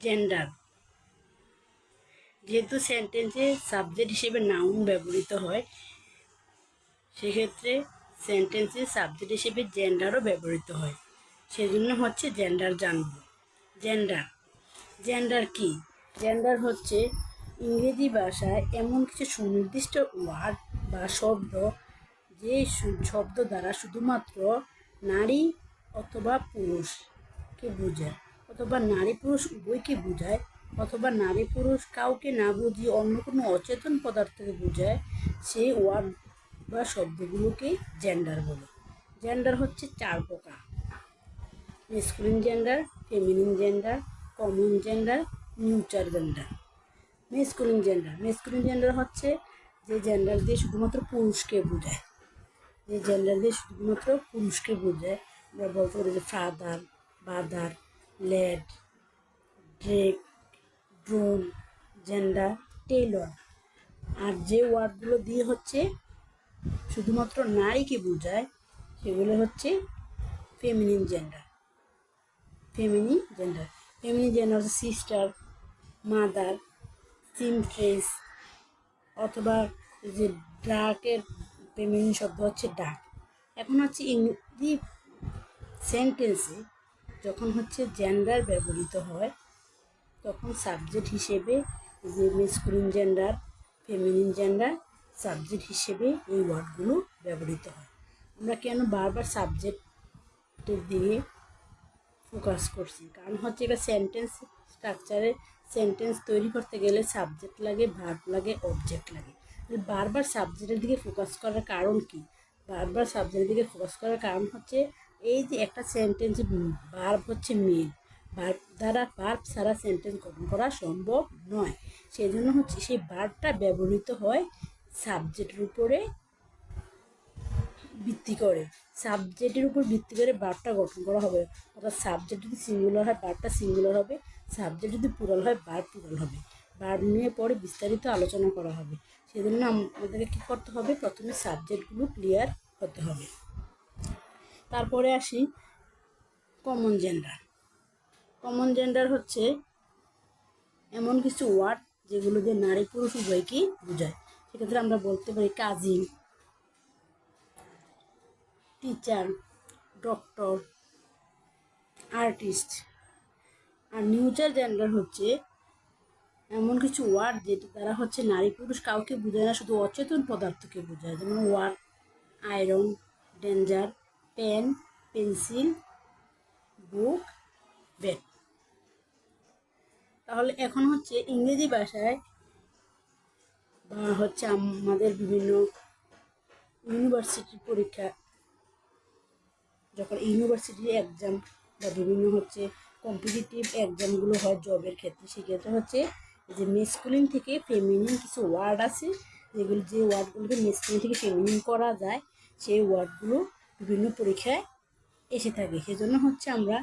Gender. যেহেতু সেন্টেন্সে subject হিসেবে নাউন ব্যবহৃত হয়, সেক্ষেত্রে সেন্টেন্সে সাবজেক্ট হিসেবে জেন্ডারও ব্যবহৃত হয়। সেজন্য হচ্ছে জেন্ডার জানব। জেন্ডার জেন্ডার কি? জেন্ডার হচ্ছে ইংরেজি ভাষায় এমন কিছু সুনির্দিষ্ট ওয়ার্ড বা শব্দ, যে শব্দ দ্বারা শুধুমাত্র নারী অথবা পুরুষকে বোঝায়, অথবা নারী পুরুষ উভয়কে বোঝায়, অথবা নারী পুরুষ কাউকে না বুঝিয়ে অন্য কোনো অচেতন পদার্থকে বোঝায়, সেই ওয়ার্ড বা শব্দগুলোকেই জেন্ডার বলে। জেন্ডার হচ্ছে 4 প্রকার: masculine gender, feminine gender, common gender, neutral gender. Masculine gender হচ্ছে যে জেন্ডার দিয়ে শুধুমাত্র পুরুষকে বোঝায়, আমরা বলতে পারি যে father, mother, lad, drake, drone, gander, tailor. আর যে ওয়ার্ডগুলো দিয়ে হচ্ছে শুধুমাত্র নারীকে বোঝায়, সেগুলো হচ্ছে ফেমিনিন জেন্ডার। হচ্ছে সিস্টার, মাদার, সিমট্রেস, অথবা যে ডাকের ফেমিনিন শব্দ হচ্ছে ডাক। এখন হচ্ছে ইংরেজি সেন্টেন্সে যখন হচ্ছে জেন্ডার ব্যবহৃত হয়, তখন সাবজেক্ট হিসেবে যে masculine gender, feminine gender subject হিসেবে এই ওয়ার্ডগুলো ব্যবহৃত হয়। আমরা কেন বারবার সাবজেক্টের দিকে ফোকাস করছি? কারণ হচ্ছে এটা সেন্টেন্স স্ট্রাকচারে, সেন্টেন্স তৈরি করতে গেলে সাবজেক্ট লাগে, ভার্ব লাগে, অবজেক্ট লাগে। বারবার সাবজেক্টের দিকে ফোকাস করার কারণ কি? হচ্ছে এই যে একটা সেন্টেন্সে ভার্ব হচ্ছে মেন, ভার্ব ছাড়া সেন্টেন্স গঠন করা সম্ভব নয়। সেই জন্য হচ্ছে সেই ভার্বটা ব্যবহৃত হয় সাবজেক্টের উপরে ভিত্তি করে। সাবজেক্টের উপর ভিত্তি করে ভার্বটা গঠন করা হবে। অর্থাৎ সাবজেক্ট যদি সিঙ্গুলার হয়, ভার্বটা সিঙ্গুলার হবে। সাবজেক্ট যদি প্লুরাল হয়, ভার্ব প্লুরাল হবে। ভার্ব নিয়ে পরে বিস্তারিত আলোচনা করা হবে। সেজন্য আমাদেরকে কী করতে হবে? প্রথমে সাবজেক্টগুলো ক্লিয়ার হতে হবে। তারপরে আসি কমন জেন্ডার হচ্ছে এমন কিছু ওয়ার্ড যেগুলো দিয়ে নারী পুরুষ উভয়কেই বোঝায়। সেক্ষেত্রে আমরা বলতে পারি কাজিন, টিচার, ডক্টর, আর্টিস্ট। আর নিউট্রাল জেন্ডার হচ্ছে এমন কিছু ওয়ার্ড যেটা দ্বারা হচ্ছে নারী পুরুষ কাউকে বোঝায় না, শুধু অচেতন পদার্থকে বোঝায়। যেমন word iron, danger, pen, pencil, book, bat. তাহলে এখন হচ্ছে ইংরেজি ভাষায় বা হচ্ছে আমাদের বিভিন্ন ইউনিভার্সিটির পরীক্ষা, যখন ইউনিভার্সিটির এক্সাম বা বিভিন্ন হচ্ছে কম্পিটিটিভ এক্সামগুলো হয় জবের ক্ষেত্রে, সেক্ষেত্রে হচ্ছে যে মেসকুলিন থেকে ফেমিনিন কিছু ওয়ার্ড আছে, যে ওয়ার্ডগুলোকে মেসকুলিন থেকে ফেমিনিন করা যায়, সেই ওয়ার্ডগুলো বিভিন্ন পরীক্ষায় এসে থাকে। সেজন্য হচ্ছে আমরা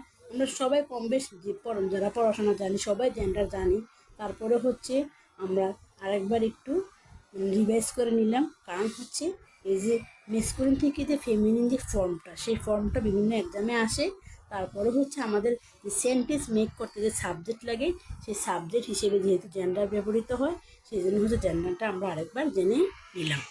সবাই কম বেশ যে যারা পড়াশোনা জানি, সবাই জেন্ডার জানি। তারপরে হচ্ছে আমরা আরেকবার একটু রিভাইজ করে নিলাম। কারণ হচ্ছে এই যে মেসকুলিন থেকে যে ফেমিনিন যে ফর্মটা, সেই ফর্মটা বিভিন্ন এক্সামে আসে। তারপরে হচ্ছে আমাদের যে সেন্টেন্স মেক করতে যে সাবজেক্ট লাগে, সেই সাবজেক্ট হিসেবে যেহেতু জেন্ডার ব্যবহৃত হয়, সেই জন্য হচ্ছে জেন্ডারটা আমরা আরেকবার জেনে নিলাম।